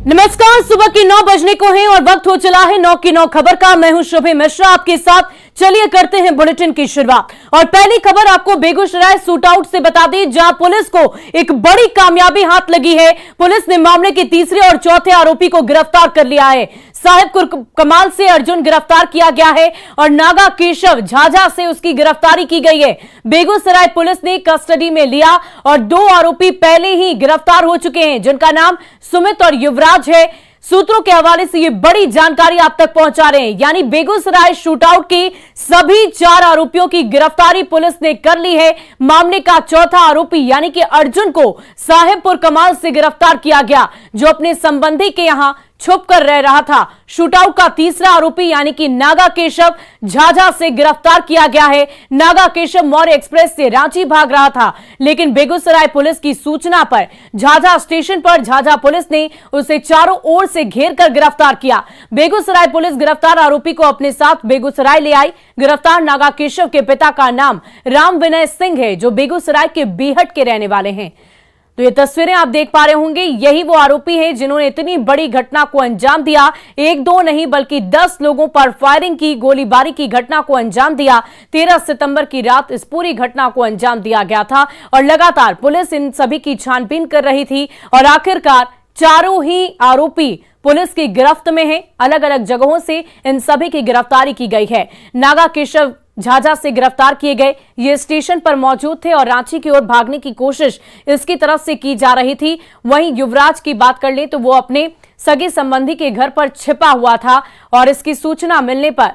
नमस्कार, सुबह की 9 बजने को है और वक्त हो चला है 9 की 9 खबर का। मैं हूं शुभे मिश्रा आपके साथ। चलिए करते हैं बुलेटिन की शुरुआत और पहली खबर आपको बेगूसराय शूट आउट से बता दें, जहां पुलिस को एक बड़ी कामयाबी हाथ लगी है। पुलिस ने मामले के तीसरे और चौथे आरोपी को गिरफ्तार कर लिया है। साहिबपुर कमाल से अर्जुन गिरफ्तार किया गया है और नागा केशव झाझा से उसकी गिरफ्तारी की गई है। बेगूसराय पुलिस ने कस्टडी में लिया और 2 आरोपी पहले ही गिरफ्तार हो चुके हैं, जिनका नाम सुमित और युवराज है। सूत्रों के हवाले से ये बड़ी जानकारी आप तक पहुंचा रहे हैं, यानी बेगूसराय शूटआउट की सभी 4 आरोपियों की गिरफ्तारी पुलिस ने कर ली है। मामले का चौथा आरोपी यानी कि अर्जुन को साहिबपुर कमाल से गिरफ्तार किया गया, जो अपने संबंधी के यहां छुप कर रह रहा था। शूटआउट का तीसरा आरोपी यानी कि नागा केशव झाझा से गिरफ्तार किया गया है। नागा केशव मौर्य एक्सप्रेस से रांची भाग रहा था, लेकिन बेगूसराय पुलिस की सूचना पर झाझा स्टेशन पर झाझा पुलिस ने उसे चारों ओर से घेर कर गिरफ्तार किया। बेगूसराय पुलिस गिरफ्तार आरोपी को अपने साथ बेगूसराय ले आई। गिरफ्तार नागा केशव के पिता का नाम राम विनय सिंह है, जो बेगूसराय के बीहट के रहने वाले हैं। तो ये तस्वीरें आप देख पा रहे होंगे, यही वो आरोपी हैं जिन्होंने इतनी बड़ी घटना को अंजाम दिया। 1-2 नहीं बल्कि 10 लोगों पर फायरिंग की, गोलीबारी की घटना को अंजाम दिया। 13 सितंबर की रात इस पूरी घटना को अंजाम दिया गया था और लगातार पुलिस इन सभी की छानबीन कर रही थी और आखिरकार चारों ही आरोपी पुलिस की गिरफ्त में हैं। अलग अलग जगहों से इन सभी की गिरफ्तारी की गई है। नागा केशव झाझा से गिरफ्तार किए गए, ये स्टेशन पर मौजूद थे और रांची की ओर भागने की कोशिश इसकी तरफ से की जा रही थी। वहीं युवराज की बात कर ले तो वो अपने सगे संबंधी के घर पर छिपा हुआ था और इसकी सूचना मिलने पर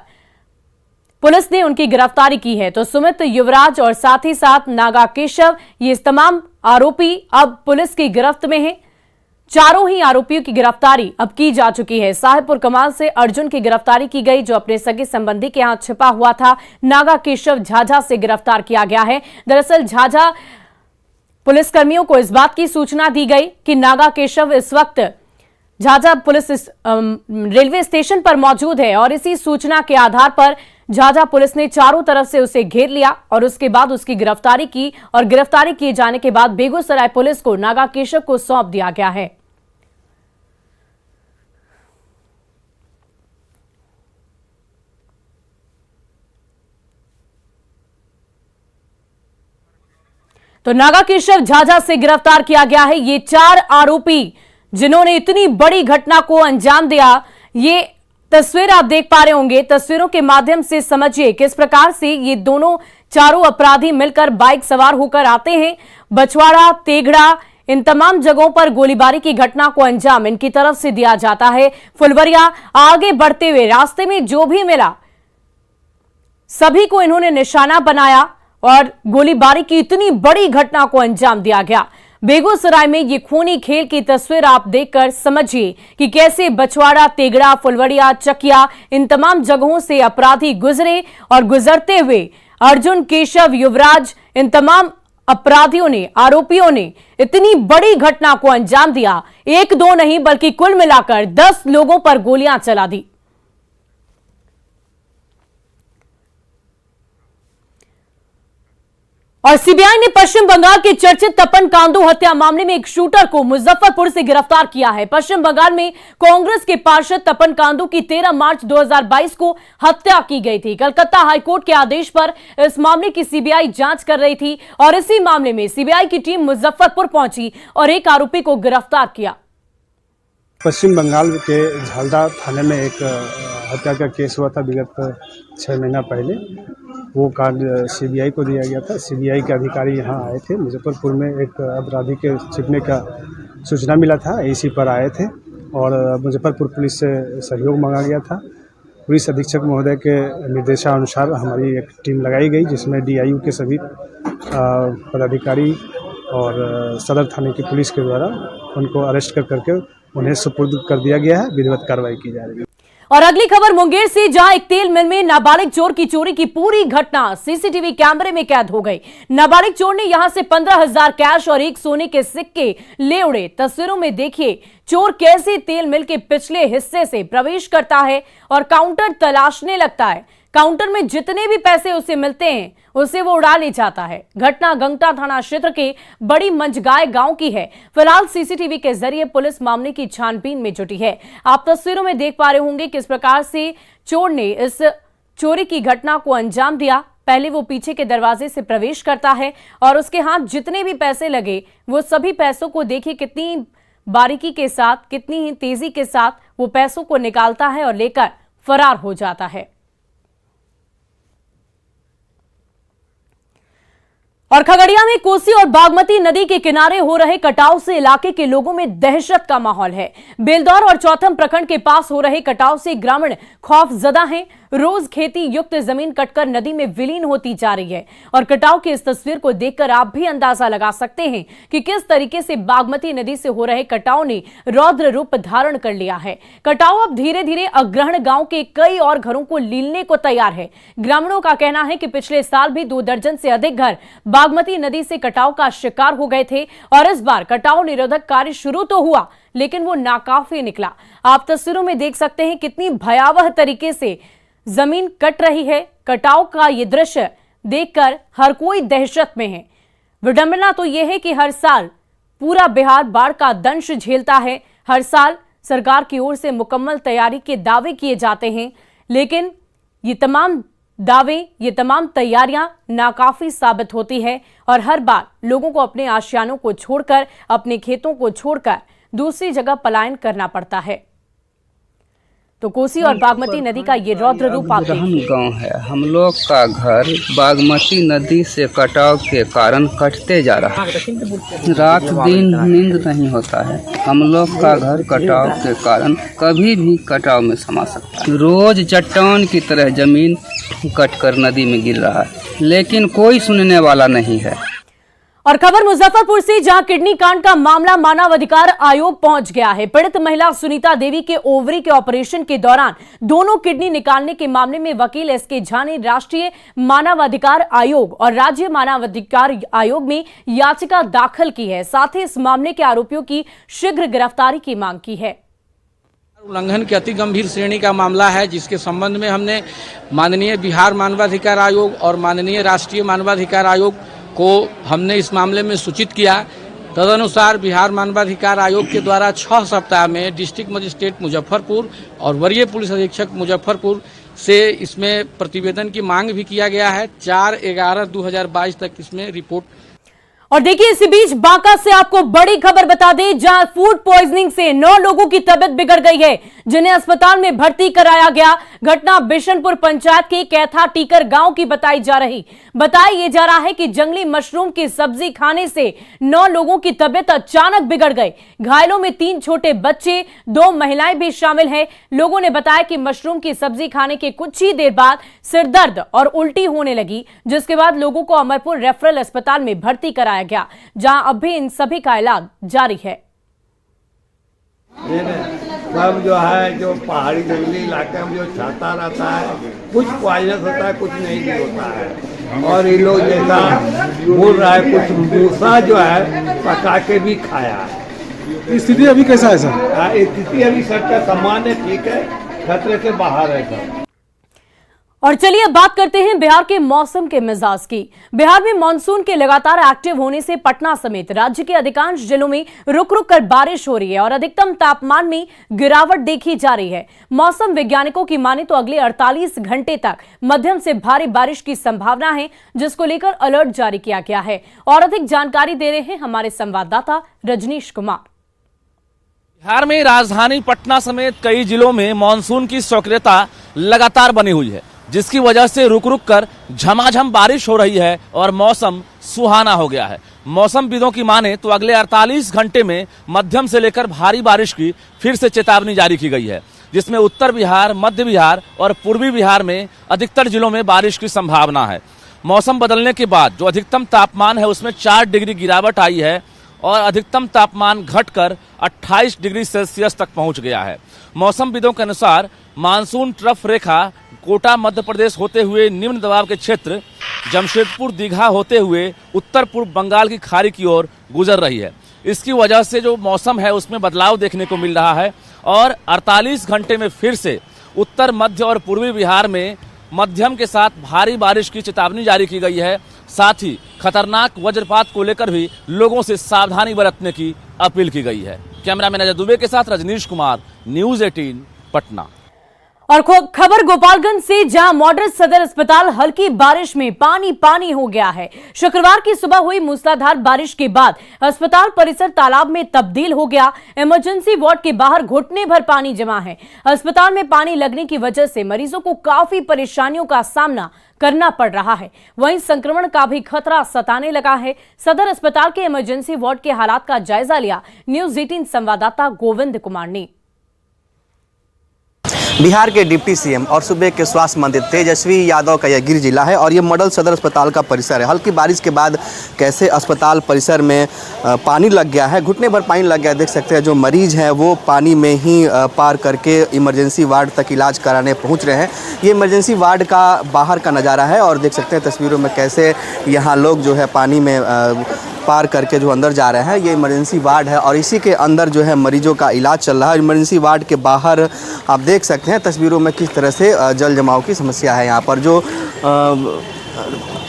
पुलिस ने उनकी गिरफ्तारी की है। तो सुमित, युवराज और साथ ही साथ नागा केशव, ये तमाम आरोपी अब पुलिस की गिरफ्त में हैं। चारों ही आरोपियों की गिरफ्तारी अब की जा चुकी है। साहिबपुर कमाल से अर्जुन की गिरफ्तारी की गई, जो अपने सगे संबंधी के यहां छिपा हुआ था। नागा केशव झाझा से गिरफ्तार किया गया है। दरअसल झाझा पुलिसकर्मियों को इस बात की सूचना दी गई कि नागा केशव इस वक्त झाझा पुलिस रेलवे स्टेशन पर मौजूद है और इसी सूचना के आधार पर झाझा पुलिस ने चारों तरफ से उसे घेर लिया और उसके बाद उसकी गिरफ्तारी की और गिरफ्तारी किए जाने के बाद बेगूसराय पुलिस को नागा केशव को सौंप दिया गया है। तो नागा केशव झाझा से गिरफ्तार किया गया है। ये 4 आरोपी जिन्होंने इतनी बड़ी घटना को अंजाम दिया, ये तस्वीर आप देख पा रहे होंगे। तस्वीरों के माध्यम से समझिए किस प्रकार से ये चारों अपराधी मिलकर बाइक सवार होकर आते हैं। बछवाड़ा, तेघड़ा, इन तमाम जगहों पर गोलीबारी की घटना को अंजाम इनकी तरफ से दिया जाता है। फुलवरिया आगे बढ़ते हुए रास्ते में जो भी मिला सभी को इन्होंने निशाना बनाया और गोलीबारी की इतनी बड़ी घटना को अंजाम दिया गया। बेगूसराय में ये खूनी खेल की तस्वीर आप देखकर समझिए कि कैसे बछवाड़ा, तेगड़ा, फुलवड़िया, चकिया, इन तमाम जगहों से अपराधी गुजरे और गुजरते हुए अर्जुन, केशव, युवराज, इन तमाम अपराधियों ने, आरोपियों ने इतनी बड़ी घटना को अंजाम दिया। 1-2 नहीं बल्कि कुल मिलाकर 10 लोगों पर गोलियां चला दी। और सीबीआई ने पश्चिम बंगाल के चर्चित तपन कांदू हत्या मामले में एक शूटर को मुजफ्फरपुर से गिरफ्तार किया है। पश्चिम बंगाल में कांग्रेस के पार्षद तपन कांदू की 13 मार्च 2022 को हत्या की गई थी। कलकत्ता हाईकोर्ट के आदेश पर इस मामले की सीबीआई जांच कर रही थी और इसी मामले में सीबीआई की टीम मुजफ्फरपुर पहुंची और एक आरोपी को गिरफ्तार किया। पश्चिम बंगाल के झालदा थाने में एक हत्या का केस हुआ था विगत 6 महीना पहले। वो कार्य सीबीआई को दिया गया था। सीबीआई के अधिकारी यहाँ आए थे। मुजफ्फरपुर में एक अपराधी के छिपने का सूचना मिला था, इसी पर आए थे और मुजफ्फरपुर पुलिस से सहयोग मांगा गया था। पुलिस अधीक्षक महोदय के निर्देशानुसार हमारी एक टीम लगाई गई, जिसमें डीआईयू के सभी पदाधिकारी और सदर थाने की पुलिस के द्वारा उनको अरेस्ट करके उन्हें सुपुर्द कर दिया गया है। विधिवत कार्रवाई की जा रही है। और अगली खबर मुंगेर से, जहां एक तेल मिल में नाबालिग चोर की चोरी की पूरी घटना सीसीटीवी कैमरे में कैद हो गई। नाबालिग चोर ने यहां से 15,000 कैश और 1 सोने के सिक्के ले उड़े। तस्वीरों में देखिए चोर कैसे तेल मिल के पिछले हिस्से से प्रवेश करता है और काउंटर तलाशने लगता है। काउंटर में जितने भी पैसे उसे मिलते हैं उसे वो उड़ा ले जाता है। घटना गंगटा थाना क्षेत्र के बड़ी मंझगाय गांव की है। फिलहाल सीसीटीवी के जरिए पुलिस मामले की छानबीन में जुटी है। आप तस्वीरों में देख पा रहे होंगे किस प्रकार से चोर ने इस चोरी की घटना को अंजाम दिया। पहले वो पीछे के दरवाजे से प्रवेश करता है और उसके हाथ जितने भी पैसे लगे वो सभी पैसों को देखिए कितनी बारीकी के साथ, कितनी ही तेजी के साथ वो पैसों को निकालता है और लेकर फरार हो जाता है। और खगड़िया में कोसी और बागमती नदी के किनारे हो रहे कटाव से इलाके के लोगों में दहशत का माहौल है। बेलदौर और चौथम प्रखंड के पास हो रहे कटाव से ग्रामीण खौफजदा हैं। रोज खेती युक्त जमीन कटकर नदी में विलीन होती जा रही है और कटाव की इस तस्वीर को देखकर आप भी अंदाजा लगा सकते हैं कि किस तरीके से बागमती नदी से हो रहे कटाव ने रौद्र रूप धारण कर लिया है। कटाव अब धीरे धीरे अग्रहण गांव के कई और घरों को लीलने को तैयार है। ग्रामीणों का कहना है कि पिछले साल भी 2 दर्जन से अधिक घर बागमती नदी से कटाव का शिकार हो गए थे और इस बार कटाव निरोधक कार्य शुरू तो हुआ लेकिन वो नाकाफी निकला। आप तस्वीरों में देख सकते हैं कितनी भयावह तरीके से जमीन कट रही है। कटाव का ये दृश्य देखकर हर कोई दहशत में है। विडंबना तो यह है कि हर साल पूरा बिहार बाढ़ का दंश झेलता है। हर साल सरकार की ओर से मुकम्मल तैयारी के दावे किए जाते हैं लेकिन ये तमाम दावे, ये तमाम तैयारियां नाकाफी साबित होती है और हर बार लोगों को अपने आशियानों को छोड़कर, अपने खेतों को छोड़कर दूसरी जगह पलायन करना पड़ता है। तो कोसी और बागमती नदी का ये रौद्र रूप आप देखिए। गाँव है, हम लोग का घर बागमती नदी से कटाव के कारण कटते जा रहा है। रात दिन नींद नहीं होता है। हम लोग का घर कटाव के कारण कभी भी कटाव में समा सकता है। रोज चट्टान की तरह जमीन कटकर नदी में गिर रहा है लेकिन कोई सुनने वाला नहीं है। और खबर मुजफ्फरपुर से, जहां किडनी कांड का मामला मानव अधिकार आयोग पहुंच गया है। पीड़ित महिला सुनीता देवी के ओवरी के ऑपरेशन के दौरान दोनों किडनी निकालने के मामले में वकील एसके झा ने राष्ट्रीय मानवाधिकार आयोग और राज्य मानवाधिकार आयोग में याचिका दाखिल की है। साथ ही इस मामले के आरोपियों की शीघ्र गिरफ्तारी की मांग की है। उल्लंघन की अति गंभीर श्रेणी का मामला है जिसके संबंध में हमने माननीय बिहार मानवाधिकार आयोग और माननीय राष्ट्रीय मानवाधिकार आयोग को हमने इस मामले में सूचित किया। तदनुसार बिहार मानवाधिकार आयोग के द्वारा 6 सप्ताह में डिस्ट्रिक्ट मजिस्ट्रेट मुजफ्फरपुर और वरीय पुलिस अधीक्षक मुजफ्फरपुर से इसमें प्रतिवेदन की मांग भी किया गया है। 4/11/2022 तक इसमें रिपोर्ट। और देखिए इसी बीच बांका से आपको बड़ी खबर बता दें, जहां फूड पॉइजनिंग से 9 लोगों की तबीयत बिगड़ गई है जिन्हें अस्पताल में भर्ती कराया गया। घटना बिशनपुर पंचायत के कैथा टीकर गांव की बताया जा रहा है कि जंगली मशरूम की सब्जी खाने से 9 लोगों की तबीयत अचानक बिगड़ गई। घायलों में 3 छोटे बच्चे, 2 महिलाएं भी शामिल हैं। लोगों ने बताया कि मशरूम की सब्जी खाने के कुछ ही देर बाद सिर दर्द और उल्टी होने लगी, जिसके बाद लोगों को अमरपुर रेफरल अस्पताल में भर्ती कराया गया, जहां अब भी इन सभी का इलाज जारी है। सब जो है, जो पहाड़ी जंगली इलाके में जो छाता रहता है, कुछ पॉइजनस होता है, कुछ नहीं भी होता है। और ये लोग जैसा बोल रहा है, कुछ मूसा जो है पका के भी खाया है। स्थिति अभी कैसा है सर? स्थिति अभी सबका सामान्य ठीक है, खतरे से बाहर है सब। और चलिए अब बात करते हैं बिहार के मौसम के मिजाज की। बिहार में मानसून के लगातार एक्टिव होने से पटना समेत राज्य के अधिकांश जिलों में रुक रुक कर बारिश हो रही है और अधिकतम तापमान में गिरावट देखी जा रही है। मौसम वैज्ञानिकों की माने तो अगले 48 घंटे तक मध्यम से भारी बारिश की संभावना है, जिसको लेकर अलर्ट जारी किया गया है। और अधिक जानकारी दे रहे हैं हमारे संवाददाता रजनीश कुमार। बिहार में राजधानी पटना समेत कई जिलों में मानसून की सक्रियता लगातार बनी हुई है, जिसकी वजह से रुक रुक कर झमाझम बारिश हो रही है और मौसम सुहाना हो गया है। मौसमविदों की माने तो अगले 48 घंटे में मध्यम से लेकर भारी बारिश की फिर से चेतावनी जारी की गई है, जिसमें उत्तर बिहार, मध्य बिहार और पूर्वी बिहार में अधिकतर जिलों में बारिश की संभावना है। मौसम बदलने के बाद जो अधिकतम तापमान है उसमें 4 डिग्री गिरावट आई है और अधिकतम तापमान घटकर 28 डिग्री सेल्सियस तक पहुंच गया है। मौसमविदों के अनुसार मानसून ट्रफ रेखा कोटा मध्य प्रदेश होते हुए निम्न दबाव के क्षेत्र जमशेदपुर दीघा होते हुए उत्तर पूर्व बंगाल की खाड़ी की ओर गुजर रही है। इसकी वजह से जो मौसम है उसमें बदलाव देखने को मिल रहा है और 48 घंटे में फिर से उत्तर मध्य और पूर्वी बिहार में मध्यम के साथ भारी बारिश की चेतावनी जारी की गई है। साथ ही खतरनाक वज्रपात को लेकर भी लोगों से सावधानी बरतने की अपील की गई है। कैमरामैन अजय दुबे के साथ रजनीश कुमार, न्यूज़ 18 पटना। और खबर गोपालगंज से, जहां मॉडर्न सदर अस्पताल हल्की बारिश में पानी पानी हो गया है। शुक्रवार की सुबह हुई मूसलाधार बारिश के बाद अस्पताल परिसर तालाब में तब्दील हो गया। इमरजेंसी वार्ड के बाहर घुटने भर पानी जमा है। अस्पताल में पानी लगने की वजह से मरीजों को काफी परेशानियों का सामना करना पड़ रहा है। वहीं संक्रमण का भी खतरा सताने लगा है। सदर अस्पताल के इमरजेंसी वार्ड के हालात का जायजा लिया न्यूज़ 18 संवाददाता गोविंद कुमार ने। बिहार के डिप्टी सीएम और सूबे के स्वास्थ्य मंत्री तेजस्वी यादव का यह गृह जिला है और ये मॉडल सदर अस्पताल का परिसर है। हल्की बारिश के बाद कैसे अस्पताल परिसर में पानी लग गया है, घुटने भर पानी लग गया है। देख सकते हैं जो मरीज हैं वो पानी में ही पार करके इमरजेंसी वार्ड तक इलाज कराने पहुंच रहे हैं। ये इमरजेंसी वार्ड का बाहर का नज़ारा है और देख सकते हैं तस्वीरों में कैसे यहाँ लोग जो है पानी में पार करके जो अंदर जा रहे हैं। ये इमरजेंसी वार्ड है और इसी के अंदर जो है मरीजों का इलाज चल रहा है। इमरजेंसी वार्ड के बाहर आप देख सकते हैं तस्वीरों में किस तरह से जल जमाव की समस्या है। यहाँ पर जो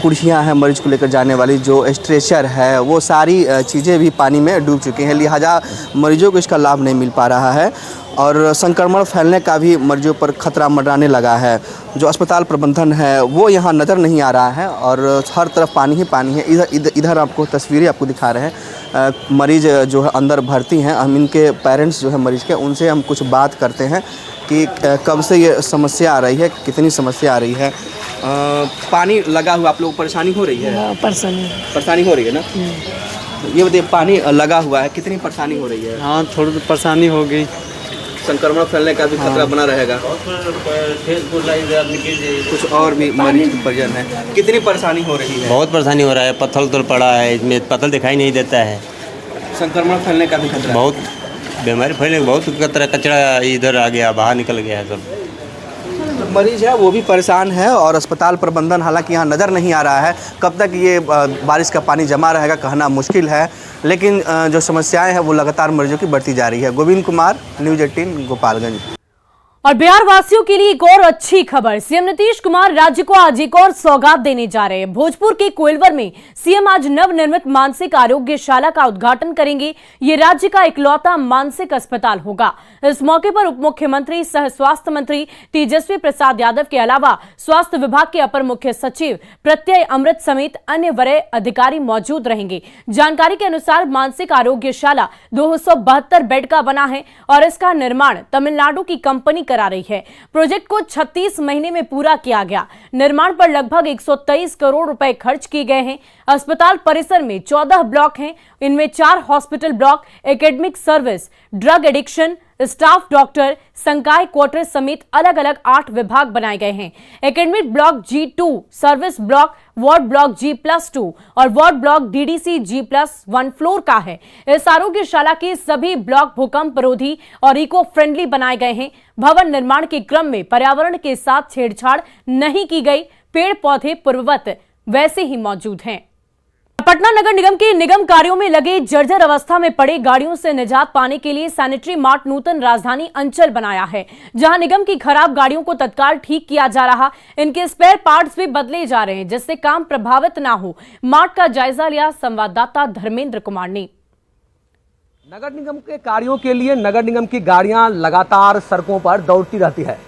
कुर्सियाँ हैं मरीज को लेकर जाने वाली, जो स्ट्रेचर है, वो सारी चीज़ें भी पानी में डूब चुकी हैं। लिहाजा मरीजों को इसका लाभ नहीं मिल पा रहा है और संक्रमण फैलने का भी मरीजों पर खतरा मंडराने लगा है। जो अस्पताल प्रबंधन है वो यहाँ नज़र नहीं आ रहा है और हर तरफ पानी ही पानी है। इधर आपको तस्वीरें आपको दिखा रहे हैं। मरीज जो है अंदर भर्ती हैं। हम इनके पेरेंट्स जो है मरीज के, उनसे हम कुछ बात करते हैं कि कब से ये समस्या आ रही है, कितनी समस्या आ रही है। पानी लगा हुआ आप लोग परेशानी हो रही है? परेशानी हो रही है ना। ये बताइए पानी लगा हुआ है, कितनी परेशानी हो रही है? हाँ, थोड़ी तो परेशानी हो गई। संक्रमण फैलने का भी खतरा बना रहेगा। कुछ और भी मरीज परिजन है, कितनी परेशानी हो रही है? बहुत परेशानी हो रहा है, पत्थर उथल पड़ा है, इसमें पत्थर दिखाई नहीं देता है। संक्रमण फैलने का भी खतरा, बहुत बीमारी फैलने का बहुत खतरा। कचरा इधर आ गया, बाहर निकल गया है सब। मरीज है वो भी परेशान है और अस्पताल प्रबंधन हालांकि यहाँ नज़र नहीं आ रहा है। कब तक ये बारिश का पानी जमा रहेगा कहना मुश्किल है, लेकिन जो समस्याएं हैं वो लगातार मरीजों की बढ़ती जा रही है। गोविंद कुमार, न्यूज़ 18 गोपालगंज। और बिहार वासियों के लिए एक और अच्छी खबर। सीएम नीतीश कुमार राज्य को आज एक और सौगात देने जा रहे हैं। भोजपुर के कोइलवर में सीएम आज नवनिर्मित मानसिक आरोग्यशाला का उद्घाटन करेंगे। ये राज्य का इकलौता मानसिक अस्पताल होगा। इस मौके पर उप मुख्यमंत्री सह स्वास्थ्य मंत्री तेजस्वी प्रसाद यादव के अलावा स्वास्थ्य विभाग के अपर मुख्य सचिव प्रत्यय अमृत समेत अन्य वरीय अधिकारी मौजूद रहेंगे। जानकारी के अनुसार मानसिक आरोग्यशाला 272 बेड का बना है और इसका निर्माण तमिलनाडु की कंपनी करा रही है। प्रोजेक्ट को 36 महीने में पूरा किया गया। निर्माण पर लगभग 123 करोड़ रुपए खर्च किए गए हैं। अस्पताल परिसर में 14 ब्लॉक हैं। इनमें 4 hospital block, academic service, drug addiction, staff doctor, संकाय क्वार्टर समेत अलग अलग 8 विभाग बनाए गए हैं। Academic block G2, service block, ward block G+2 और ward block DDC G+1 floor का है। इस आरोग्यशाला के सभी ब्लॉक भूकंप रोधी और इको फ्रेंडली बनाए गए हैं। भवन निर्माण के क्रम में पर्यावरण के साथ छेड़छाड़ नहीं की गई। पेड़ पौधे पूर्ववत वैसे ही मौजूद हैं। पटना नगर निगम के निगम कार्यों में लगे जर्जर अवस्था में पड़े गाड़ियों से निजात पाने के लिए सैनिटरी मार्ट नूतन राजधानी अंचल बनाया है, जहां निगम की खराब गाड़ियों को तत्काल ठीक किया जा रहा। इनके स्पेयर पार्ट्स भी बदले जा रहे हैं जिससे काम प्रभावित ना हो। मार्ट का जायजा लिया संवाददाता धर्मेंद्र कुमार ने। नगर निगम के कार्यों के लिए नगर निगम की गाड़ियां लगातार सड़कों पर दौड़ती रहती है।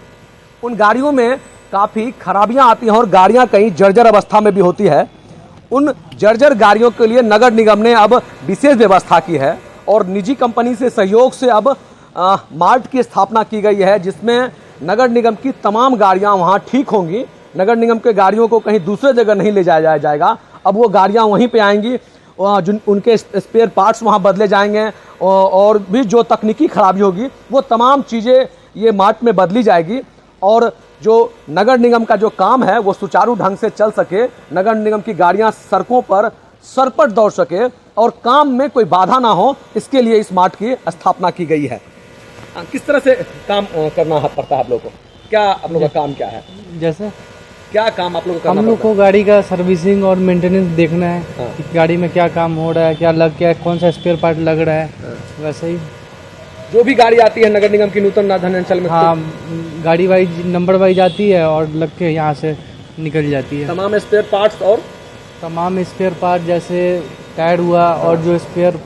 उन गाड़ियों में काफी खराबियां आती हैं और गाड़ियां कहीं जर्जर अवस्था में भी होती है। उन जर्जर गाड़ियों के लिए नगर निगम ने अब विशेष व्यवस्था की है और निजी कंपनी से सहयोग से अब मार्ट की स्थापना की गई है, जिसमें नगर निगम की तमाम गाड़ियां वहां ठीक होंगी। नगर निगम के गाड़ियों को कहीं दूसरे जगह नहीं ले जाया जाएगा। अब वो गाड़ियां वहीं पे आएंगी, उनके स्पेयर पार्ट्स वहां बदले जाएंगे और भी जो तकनीकी खराबी होगी वो तमाम चीज़ें ये मार्ट में बदली जाएगी और जो नगर निगम का जो काम है वो सुचारू ढंग से चल सके, नगर निगम की गाड़ियां सड़कों पर सरपट दौड़ सके और काम में कोई बाधा ना हो, इसके लिए इस मार्ट की स्थापना की गई है। किस तरह से काम करना पड़ता है आप लोगों को? क्या आप लोगों का काम क्या है? जैसे क्या काम आप लोग को करना हम लोग पड़ता को गाड़ी का सर्विसिंग और मेंटेनेंस देखना है कि गाड़ी में क्या काम हो रहा है, क्या लग गया है, कौन सा स्पेयर पार्ट लग रहा है। वैसे ही है? जो भी गाड़ी आती है नगर निगम की नूतन राजधानी अंचल में, हाँ, गाड़ी वाइज नंबर वाइज आती है और लग के यहाँ से निकल जाती है। तमाम स्पेयर पार्ट्स और तमाम स्पेयर पार्ट जैसे टायर हुआ और जो स्पेयर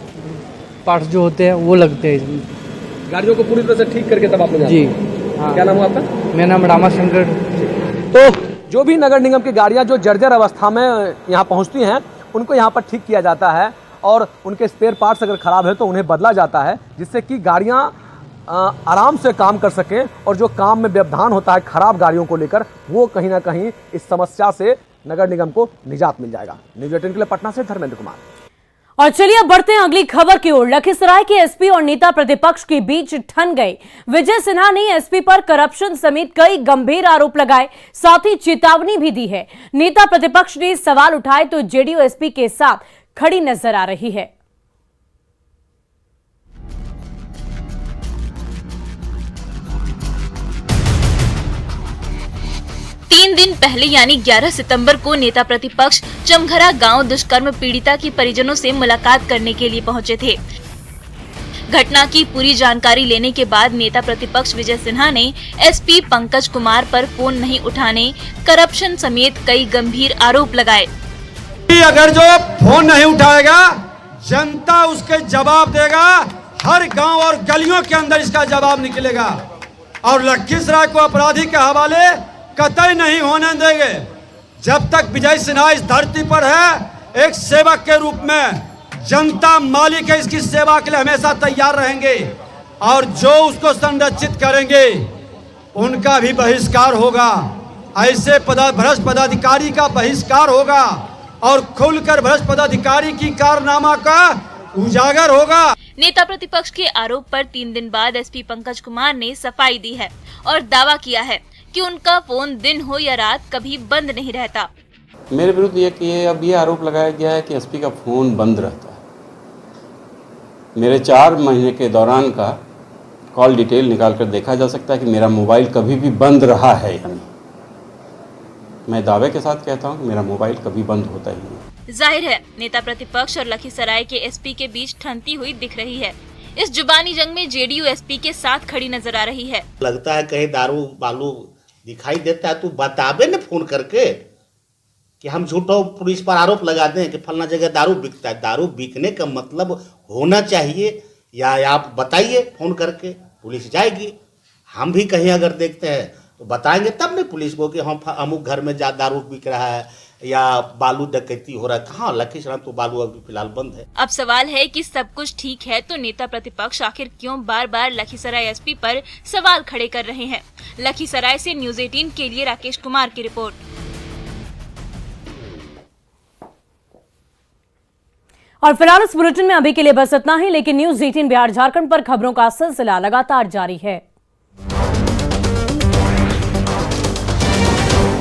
पार्ट्स जो होते हैं वो लगते हैं इसमें। गाड़ियों को पूरी तरह से ठीक करके तब आप लोग जी जाते हैं। हाँ। क्या नाम हुआ आपका? मेरा नाम रामाशंकर। तो जो भी नगर निगम की गाड़ियां जो जर्जर अवस्था में यहाँ पहुँचती हैं उनको यहाँ पर ठीक किया जाता है और उनके स्पेयर पार्ट्स अगर खराब है तो उन्हें बदला जाता है, जिससे कि गाड़ियाँ आराम से काम कर सकें और जो काम में व्यवधान होता है खराब गाड़ियों को लेकर, वो कहीं ना कहीं इस समस्या से नगर निगम को निजात मिल जाएगा। न्यूज़ 18 के लिए पटना से धर्मेंद्र कुमार। और चलिए अब बढ़ते हैं अगली खबर की ओर। लखीसराय के एसपी और नेता प्रतिपक्ष के बीच ठन गए। विजय सिन्हा ने एसपी पर करप्शन समेत कई गंभीर आरोप लगाए, साथ ही चेतावनी भी दी है। नेता प्रतिपक्ष ने सवाल उठाए तो जेडीयू एसपी के साथ खड़ी नजर आ रही है। 3 दिन पहले यानी 11 सितंबर को नेता प्रतिपक्ष चमघरा गांव दुष्कर्म पीड़िता की परिजनों से मुलाकात करने के लिए पहुंचे थे। घटना की पूरी जानकारी लेने के बाद नेता प्रतिपक्ष विजय सिन्हा ने एसपी पंकज कुमार पर फोन नहीं उठाने, करप्शन समेत कई गंभीर आरोप लगाए। अगर जो फोन नहीं उठाएगा जनता उसके जवाब देगा, हर गांव और गलियों के अंदर इसका जवाब निकलेगा और लखीसराय को अपराधी के हवाले कतई नहीं होने देंगे। जब तक विजय सिन्हा इस धरती पर है, एक सेवक के रूप में जनता मालिक है, इसकी सेवा के लिए हमेशा तैयार रहेंगे और जो उसको संरक्षित करेंगे उनका भी बहिष्कार होगा। ऐसे भ्रष्ट पदाधिकारी का बहिष्कार होगा और खुलकर भ्रष्ट पदाधिकारी की कारनामा का उजागर होगा। नेता प्रतिपक्ष के आरोप पर 3 दिन बाद एसपी पंकज कुमार ने सफाई दी है और दावा किया है कि उनका फोन दिन हो या रात कभी बंद नहीं रहता। मेरे विरुद्ध ये आरोप लगाया गया है कि एसपी का फोन बंद रहता है। मेरे 4 महीने के दौरान का कॉल डिटेल निकाल कर देखा जा सकता है कि मेरा मोबाइल कभी भी बंद रहा है या नहीं। मैं दावे के साथ कहता हूं कि मेरा मोबाइल कभी बंद होता ही नहीं। जाहिर है नेता प्रतिपक्ष और लखीसराय के एसपी के बीच ठनती हुई दिख रही है। इस जुबानी जंग में जेडीयू एसपी के साथ खड़ी नजर आ रही है। लगता है कहीं दारू बालू दिखाई देता है, तू बतावे न फोन करके कि हम झूठो पुलिस पर आरोप लगाते हैं कि फलना जगह दारू बिकता है। दारू बिकने का मतलब होना चाहिए या आप बताइए फोन करके, पुलिस जाएगी। हम भी कहीं अगर देखते हैं तो बताएंगे तब नहीं पुलिस को कि हम अमुक घर में दारू बिक रहा है या बालू डकैती हो रहा है। कहाँ लखीसराय तो बालू अभी फिलहाल बंद है। अब सवाल है कि सब कुछ ठीक है तो नेता प्रतिपक्ष आखिर क्यों बार बार लखीसराय एसपी पर सवाल खड़े कर रहे हैं। लखीसराय से न्यूज़ 18 के लिए राकेश कुमार की रिपोर्ट। और फिलहाल इस बुलेटिन में अभी के लिए बस इतना ही, लेकिन न्यूज़ 18 बिहार झारखंड पर खबरों का सिलसिला लगातार जारी है।